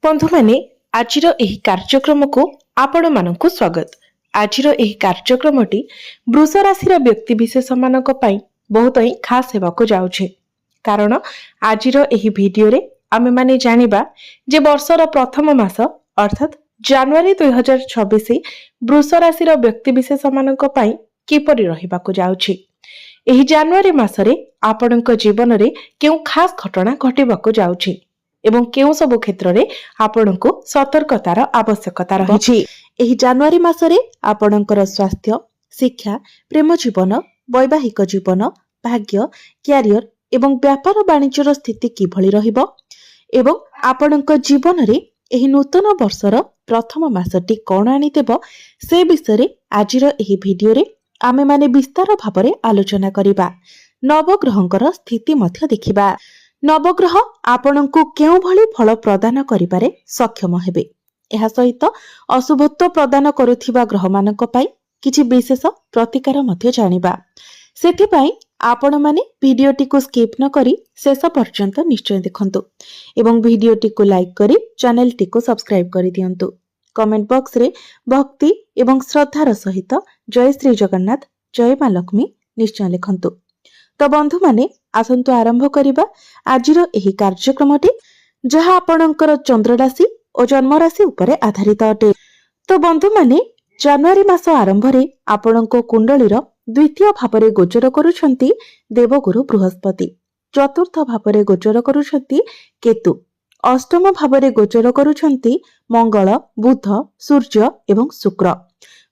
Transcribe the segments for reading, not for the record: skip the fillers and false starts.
बंधु माने आजिर एही कार्यक्रम को आपण मानकु स्वागत। आजिर एही कार्यक्रमटी वृष राशि व्यक्ति विशेष मानक पई बहुत ही खास हेबाको जाउछे। कारण आजिर एही वीडियो रे आमे माने जानिबा जे वर्षर प्रथम मास अर्थात जनवरी 2026 वृष राशि व्यक्ति विशेष मानक पई किपरि रहिबाको जाउछे। एही जनवरी मासरे आपणक जीवन रे केउ खास घटना घटिबाको जाउछे एवं केउ सब क्षेत्र रे आपणको सतर्कतार आवश्यकता रहिछि। एही जनवरी मासरे आपणकर स्वास्थ्य, शिक्षा, प्रेम जीवन, वैवाहिक जीवन, भाग्य, क्यारियर एवं व्यापार वाणिज्यर स्थिति किभଳି रहिबो एवं आपणक जीवन रे एही नूतन वर्षर प्रथम मासटी कोन आनी देबो से विषय रे आजिर एही वीडियो रे आमे माने विस्तार भाबरे आलोचना करिबा। नवग्रहंकर स्थिति मध्य देखिबा। नवग्रह आपणको केउ भली फल प्रदान करिबारे सक्षम हेबे। एहा सहित अशुभत्व प्रदान करुथिबा ग्रह मानक पई किछि विशेष प्रतिकार मध्य जानिबा। सेथि पई आपण माने वीडियोटी को स्किप न करी शेष पर्यंत निश्चय देखंतु एवं वीडियोटी को लाइक करी चैनलटी को सब्सक्राइब करि दियंतु। कमेंट बॉक्स रे भक्ति एवं श्रद्धार सहित जय श्री जगन्नाथ, जय मां लक्ष्मी निश्चय लिखंतु। तो बंधु माने आसंतु आरंभ करिबा आजिर एही कार्यक्रमटी जहा आपणकर चंद्र राशि और जन्म राशि उपरे आधारित अटे। तो बंधु माने जनवरी मास आरंभ रे आपणको कुंडलीर द्वितीय भावरे गोचर करूछंती देवगुरु बृहस्पति, चतुर्थ भावरे गोचर करूछंती केतु, अष्टम भावरे गोचर करूछंती मंगल, बुध, सूर्य एवं शुक्र,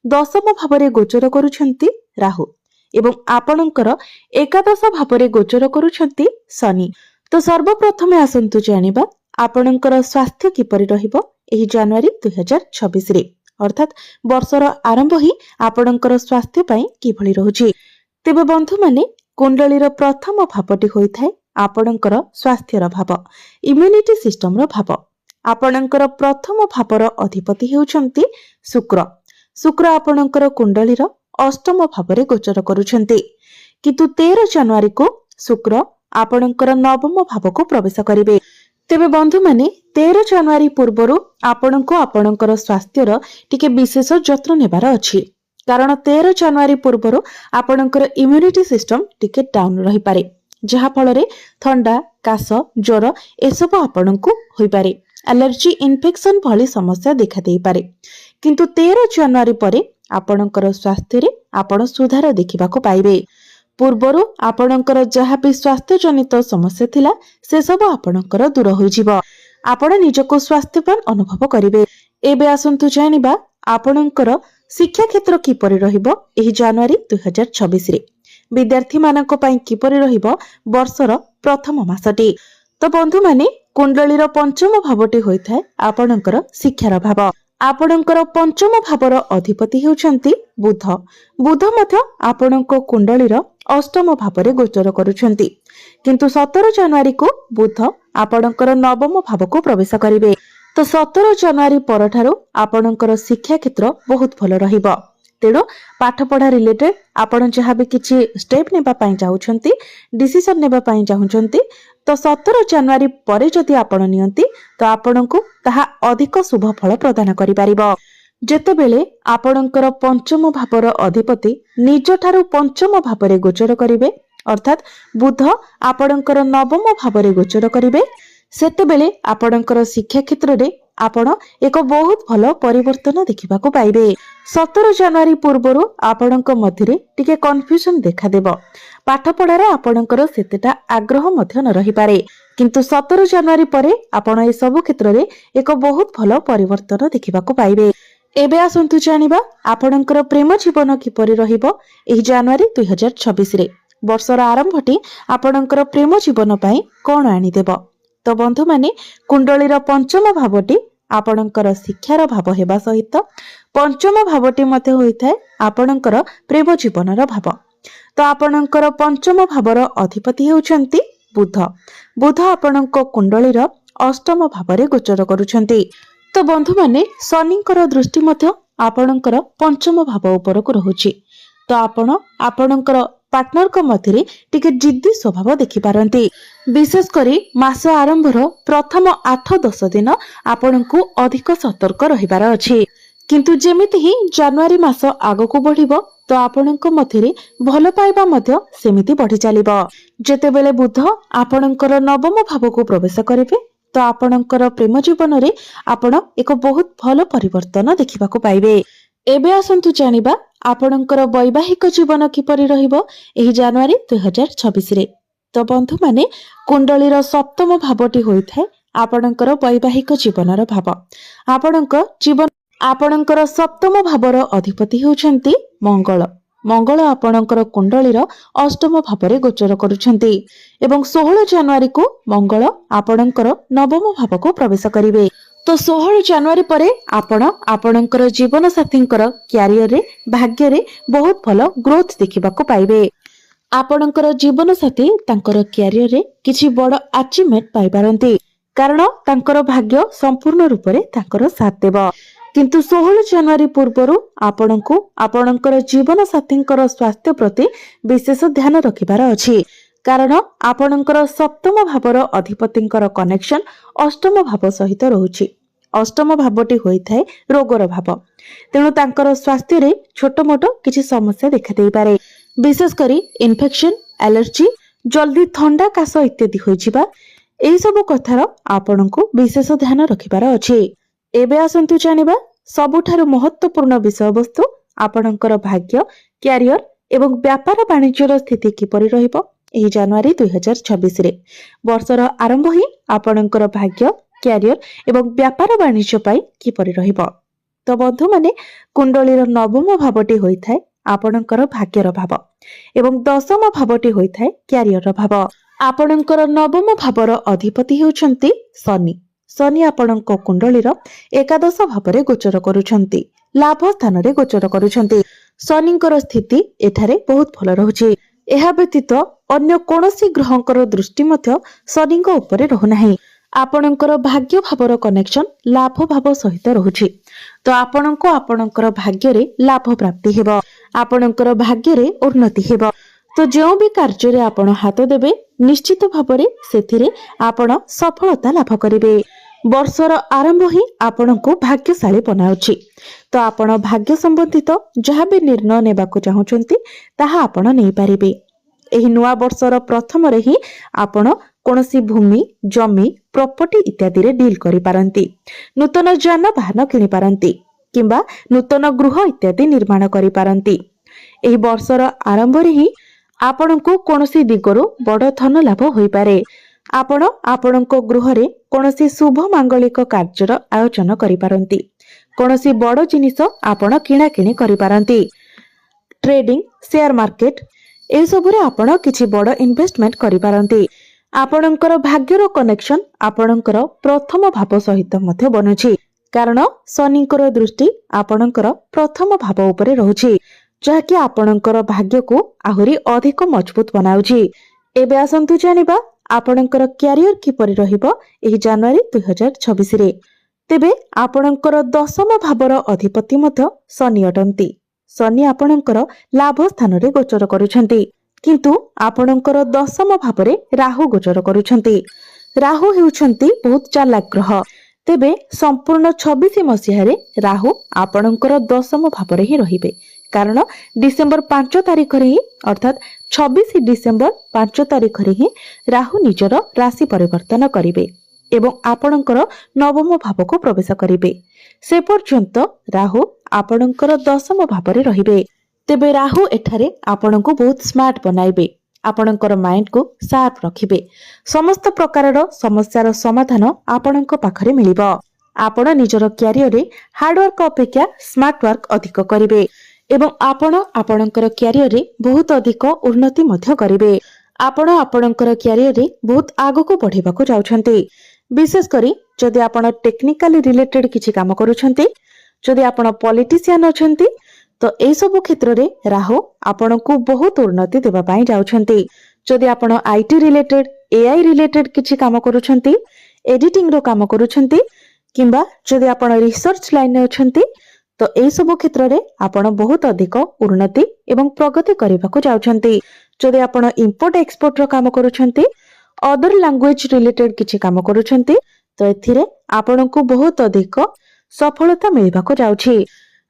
दशम भावरे गोचर करूछंती राहु एवं आपणकर एकादश भावरे गोचर करूछंती शनि। तो सर्वप्रथमे आसंतु जानिबा आपणकर स्वास्थ्य किपरि रहिबो एही जनवरी 2026 रे अर्थात वर्षर आरंभ ही आपणकर स्वास्थ्य पई किभଳି रहुछि। तेबे बंधु माने कुंडलीर प्रथम भावटी होइथाय आपणकर स्वास्थ्यर भाव, इम्युनिटी सिस्टम रो भाव। आपणकर प्रथम भावर अधिपति हेउछंती शुक्र। शुक्र आपणकर कुंडलीर अष्टम भावरे गोचर करूछंती, किंतु 13 जनवरी को शुक्र आपणकर नवम भाव को प्रवेश करिवे। तेबे बंधु माने 13 जनवरी पूर्वरु आपणको आपणकर स्वास्थ्यर टिके विशेष जत्न नेबार अछि। कारण 13 जनवरी पूर्वरु आपणकर इम्युनिटी सिस्टम टिके डाउन रहि पारे, जहा फलरे ठंडा, काश, ज्वर एसब आपणको होई पारे। एलर्जी, इन्फेक्शन भली समस्या देखा देई पारे। किंतु 13 जनवरी परे आपणकर स्वास्थ्य रे आपण सुधार देखिबा को पाइबे। पूर्वरु आपणकर जहा भी स्वास्थ्य जनित समस्या थिला से सब आपणकर दूर होई जिवो। आपण निजको स्वास्थ्यवान अनुभव करिवे। एबे आसंतु जानिबा आपणकर शिक्षा क्षेत्र किपरि रहिबो एही जनवरी 2026 रे। विद्यार्थी मानक पई किपरि रहिबो वर्षर प्रथम मासटी। तो बंधु माने कुंडलीर पंचम भावटी होइथाय आपणकर शिक्षार भाव। आपणकर पंचम भावर अधिपति हेउछंती बुध। बुध मध्य आपणको कुंडलीर अष्टम भावरे गोचर करूछंती, किंतु 17 जनवरी को बुध आपणकर नवम भाव को प्रवेश करिवे। तो 17 जनवरी परठारु आपणकर शिक्षा क्षेत्र बहुत भल रहिबो। तेणु पाठ पढ़ा रिलेटेड आपण जहाँ भी किछि स्टेप नेबा पई जाउछंती, डिसीजन नेबा पई चाहुछंती, तो 17 जनवरी परे जदि आपण नियंती तो आपणको ताहा अधिक शुभ फल प्रदान करि पारिबो। जेतेबेले आपणकर पंचम भावर अधिपति निज ठारू पंचम भावरे गोचर करिवे अर्थात बुध आपणकर नवम भावरे गोचर करिवे, सेतेबेले आपणकर शिक्षा क्षेत्र रे आपण एक बहुत भल परिवर्तन देखिबा को पाइबे। 17 जनवरी पूर्वरु आपणक मध्यरे टिके कन्फ्यूजन देखा देबो। पाठ पढ़ारे आपणकर सेतेटा आग्रह मध्य न रहि पारे, किंतु 17 जनवरी परे आपण ए सब क्षेत्र रे एक बहुत भल परिवर्तन देखिबा को पाइबे। एबे आसंतु जानिबा आपणकर प्रेम जीवन किपरि रहिबो एही जनवरी 2026 रे। वर्षर आरंभटी आपणकर प्रेम जीवन पई कोन आनी देबो। तो बंधु माने कुंडलीर पंचम भावटी आपणकर शिक्षार भाव हेबा सहित पंचम भावटी मते होइथाय आपणकर प्रेम जीवनर भाव। तो आपणकर पंचम भावर अधिपति हेउछंती बुध। बुध आपणको कुंडलीर अष्टम भावरे गोचर करूछंती। तो बंधु माने शनिकर दृष्टि मध्य आपणकर पंचम भाव ऊपर को रहुछि। तो आपण आपणकर पार्टनर मध्य टिके जिद्दी स्वभाव देखिपारती। विशेषकर मास आरंभर प्रथम 8-10 दिन आपण को अधिक सतर्क रहिबार अछि, किंतु जेमिति ही जनवरी मास आगको बढ़िबो तो आपणक मध्य भल पाइबा मध्य सेमिति बढ़ी चलिबो। जेतेबेले बुध आपणकर नवम भाव को प्रवेश करिवे तो आपणकर प्रेम जीवन रे आपण एक बहुत भल परिवर्तन देखिबा को पाइबे। एबे आसंतु जानिबा आपणकर वैवाहिक जीवन किपरि रहिबो एही जनवरी 2026 रे। तो बंधु माने कुंडलीर सप्तम भावटी होइथाय आपणकर वैवाहिक जीवनर भाव। आपणकर सप्तम भावर अधिपति होउछंती मंगल। मंगल आपणकर कुंडलीर अष्टम भावरे गोचर करुछंती एवं 16 जनवरी को मंगल आपणकर नवम भाव को प्रवेश करिवे। तो 16 जनवरी परे आपणकर जीवन साथींकर क्यारियर रे भाग्य रे बहुत भल ग्रोथ देखिबा को पाइबे। आपणकर जीवन साथी तांकर क्यारियर रे किछि बड़ अचीवमेंट पाइ पारंती, कारण तांकर भाग्य संपूर्ण रूप रे तांकर साथ देबो। किंतु 16 जनवरी पूर्वरु आपणको आपणकर जीवन साथींकर स्वास्थ्य प्रति विशेष ध्यान रखिबार अछि, कारण आपणकर सप्तम भावर अधिपतिंकर कनेक्शन अष्टम भाव सहित रहुछि। अष्टम भावटी होइथाय रोगर भाव, तेणु तांकर स्वास्थ्य रे छोट मोट किछि समस्या देखा देई पारे। विशेष करी इन्फेक्शन, एलर्जी, जल्दी थंडा काश इत्यादि होइजिबा, एई सब कथार आपणको विशेष ध्यान रखिबार अछि। एबे आसंतु जानिबा सबुठारु महत्वपूर्ण विषय वस्तु आपणकर भाग्य, क्यारियर एवं व्यापार वाणिज्यर स्थिति किपरि रहिबो एही जनवरी 2026 रे। वर्षर आरंभ ही आपणकर भाग्य, क्यारियर एवं व्यापार वाणिज्य पाई किपरि रहिबो। तो बंधु माने कुंडलीर नवम भावटी होइथाय आपणकर भाग्यर भाव एवं दशम भावटी होइथाय क्यारियर भाव। आपणकर नवम भावर अधिपति हेउछंती शनि। शनि आपणक कुंडलीर एकादश भावरे गोचर करुछंती, लाभ स्थान रे गोचर करुछंती। शनिंकर स्थिति एठारे बहुत भल रहुछि। एहा व्यतीत अन्य कोनोसी ग्रहंकर दृष्टि मध्य शनिंक उपरे रहुनाही। आपणकर भाग्य भावर कनेक्शन लाभ भाव सहित रहुछि, तो आपणको आपणकर भाग्य रे लाभ प्राप्ति हेबो, आपणकर भाग्य रे उन्नति हेबो। तो जो भी कार्य रे आपण हाथ देबे निश्चित भावरे सेथिरे आपण सफलता लाभ करिवे। वर्षर आरंभ ही आपणको भाग्यशाली बनाउछि, तो आपण भाग्य संबंधित जहाँ भी निर्णय नेबाको चाहुचंती ताहा आपण नै पारिबे। एही नुआ वर्षर प्रथम रे ही आपण कोनोसी भूमि, जमी, प्रॉपर्टी इत्यादि रे डील करि पारंती, नूतन जान वाहन किनि पारंती किंबा नूतन गृह इत्यादि निर्माण करि पारंती। एही वर्षर आरंभ रे ही आपणको कोनोसी दिगरु बड़ धन लाभ होई पारे। आपण आपणको गृह रे कोनोसी शुभ मांगलिक कार्यर आयोजन करि पारंती, कोनोसी बड़ जिनिस आपण किणा किणी करि पारंती। ट्रेडिंग, शेयर मार्केट ए सब रे आपण किछि बड़ इन्वेस्टमेंट करि पारंती। आपणकर भाग्यर कनेक्शन आपणकर प्रथम भाव सहित मध्य बनुछि, कारण शनिकर दृष्टि आपणकर प्रथम भाव उपरे रहुछि, जहाँकि आपणकर भाग्य को आहुरी अधिक मजबूत बनाउछि। एबे आसंतु जानिबा आपणकर क्यारियर किपरि रहिबो एही जनवरी 2026 रे। तेबे आपणकर दशम भावर अधिपति मध्य शनि अटंती। शनि आपणकर लाभ स्थान रे गोचर करुछंती, किंतु आपणकर दशम भावरे राहु गोचर करुछंती। राहु हेउछंती बहुत चालाक ग्रह। तेबे संपूर्ण 26 मसीह रे राहु आपणकर दशम भावरे ही रहिबे, कारण डिसेंबर 5 तारिख रे ही अर्थात 26 डिसेंबर 5 तारिख रे ही राहु निजर राशि परिवर्तन करिवे एवं आपणकर नवम भाव को प्रवेश करिवे। से पर्यंत राहु आपणकर दशम भावरे रहिबे। तेबे राहु एठारे आपणको बहुत स्मार्ट बनाइबे, आपणकर माइंड को शार्प रखिबे। समस्त प्रकारर समस्यार समाधान आपणको पाखरे मिलिबो। आपण निजर क्यारियर रे हार्ड वर्क अपेक्षा स्मार्ट वर्क अधिक करिवे एवं आपण आपणकर क्यारियर रे बहुत अधिक उन्नति मध्य करिवे। आपण आपणकर क्यारियर रे बहुत आगको बढ़िबाको जाउछन्ते। विशेष करी जदि आपण टेक्निकली रिलेटेड किछि काम करूछन्ते, जदि आपण पॉलिटिशियन अछन्ते, तो ए सब क्षेत्र रे राहु आपणको बहुत उन्नति देबा पई जाउछन्ते। जदि आपण आईटी रिलेटेड, एआई रिलेटेड किछि काम करूछन्ते, एडिटिंग रो काम करूछन्ते, किंबा जदि आपण रिसर्च लाइन रे अछन्ते, तो ए सब क्षेत्र रे आपण बहुत अधिक उन्नति एवं प्रगति करबाको जाउछन्ते। जदि आपण इंपोर्ट एक्सपोर्ट रो काम करूछंती अदर लैंग्वेज रिलेटेड किछि काम करूछंती तो एथिरे आपणको बहुत अधिक सफलता मिलबा को जाउछि।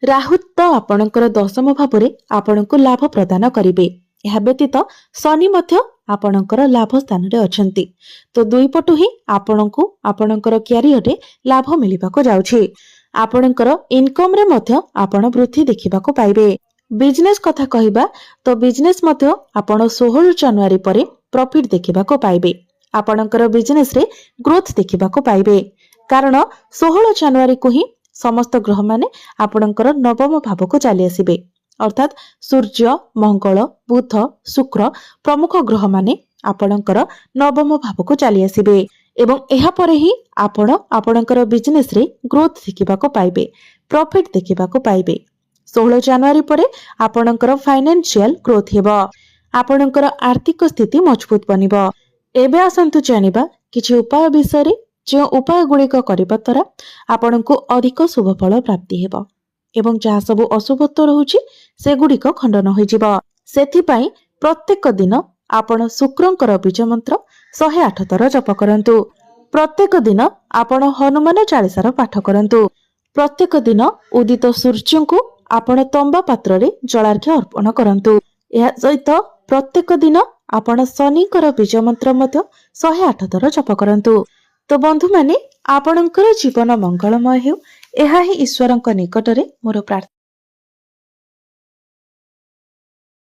राहु तो आपणकर दशम भावरे आपणको लाभ प्रदान करिवे। ଏହା ବ୍ୟତୀତ ଶନି ମଧ୍ୟ ଆପଣଙ୍କର ଲାଭ ସ୍ଥାନରେ ଅଛନ୍ତି। ତ ଦୁଇ ପଟୁ ହିଁ ଆପଣଙ୍କୁ ଆପଣଙ୍କର କ୍ୟାରିୟରରେ ଲାଭ ମିଳିବାକୁ ଯାଉଛି। ଆପଣଙ୍କର ଇନକମ ରେ ମଧ୍ୟ ଆପଣ ବୃଦ୍ଧି ଦେଖିବାକୁ ପାଇବେ। ବିଜନେସ କଥା କହିବା ତ ବିଜନେସ ମଧ୍ୟ ଆପଣ 16 ଜାନୁଆରୀ ପରେ ପ୍ରଫିଟ ଦେଖିବାକୁ ପାଇବେ। ଆପଣଙ୍କର ବିଜନେସ ରେ ଗ୍ରୋଥ ଦେଖିବାକୁ ପାଇବେ କାରଣ 16 ଜାନୁଆରୀ କୁ ହିଁ ସମସ୍ତ ଗ୍ରହ ମାନେ ଆପଣଙ୍କର ନବମ ଭାବକୁ ଚାଲି ଆସିବେ। अर्थात सूर्य मंगल बुध शुक्र प्रमुख ग्रह माने आपणकर नवम भाव को चली आसिबे एवं एहा परे ही आपण आपणकर बिजनेस रे ग्रोथ देखिबाको पाइबे प्रॉफिट देखिबाको पाइबे। 16 जनवरी परे आपणकर फाइनेंशियल ग्रोथ हेबो आपणकर आर्थिक स्थिति मजबूत बनिबो। एबे आसंतु जानिबा किछि उपाय विषय रे जे उपाय गुड़िक करिबा द्वारा आपणको अधिक शुभ फल प्राप्ति हेबो एवं जहाँ सब अशुभत्व रहुछि सेगुड़िक खंडन होइजिब। सेथिपाई प्रत्येक दिन आपण शुक्रंकर बीज मंत्र 108 थर जप करंतु। प्रत्येक दिन आपण हनुमान चालीसार पाठ करंतु। प्रत्येक दिन उदित सूर्य को आपण तंबा पात्र रे जलार्घ्य अर्पण करंतु। एहा सहित प्रत्येक दिन आपण शनिकर बीज मंत्र मध्य 108 थर जप करंतु। तो बंधु माने आपणकर जीवन मंगलमय हेउ एहा ही ईश्वरंक निकटरे मोर प्रार्थना।